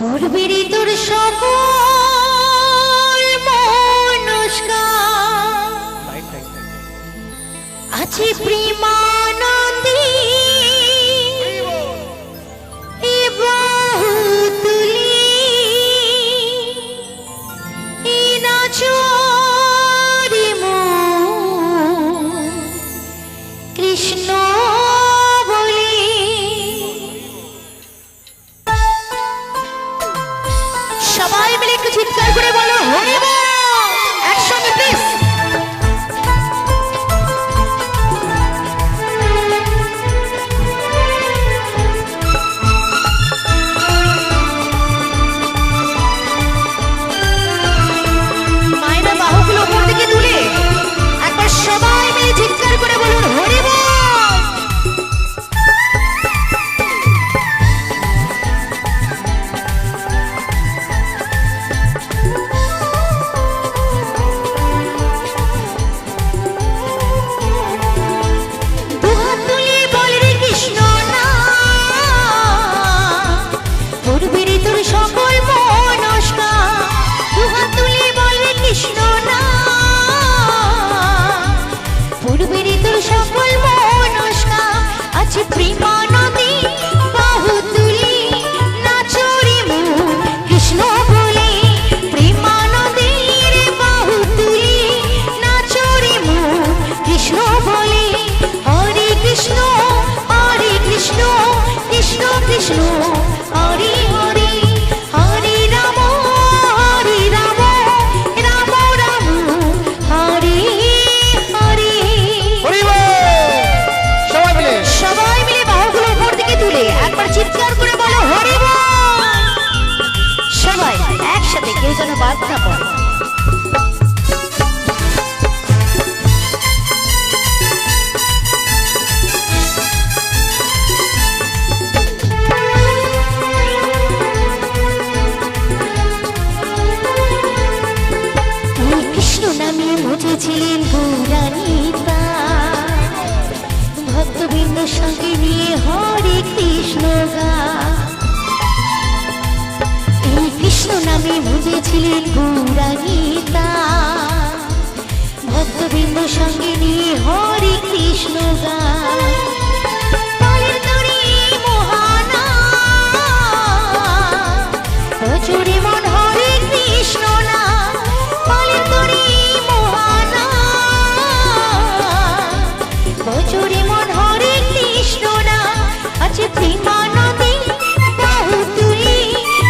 পূর্বেরই তোর সকল মনস্কার আছে প্রেমানন্দে এ বাহু তুলি এ নাচরে মন কৃষ্ণ বলে। সবাই মিলে একটু চিৎকার করে বলো হরি বল একসঙ্গে প্লিজ। মায়েরা বাহুগুলো উপর দিকে তুলে একবার সবাই মিলে চিৎকার করে বলুন হরি বল। কৃষ্ণ হরি হরি হরে রাম রাম রাম হরে হরে। সবাই মিলে বাহুগুলো উপর দিকে তুলে একবার চিৎকার করে বলো হরি বল। সবাই একসাথে, কেউ যেন বাদ না পড়ে। ছিলেন গৌরানীতা ভক্তবৃন্দ সঙ্গে নিয়ে হরে কৃষ্ণ গা। এই কৃষ্ণ নামে বুঝেছিলেন গৌরানীতা ভক্তবৃন্দ সঙ্গে নিয়ে হরে কৃষ্ণ গা।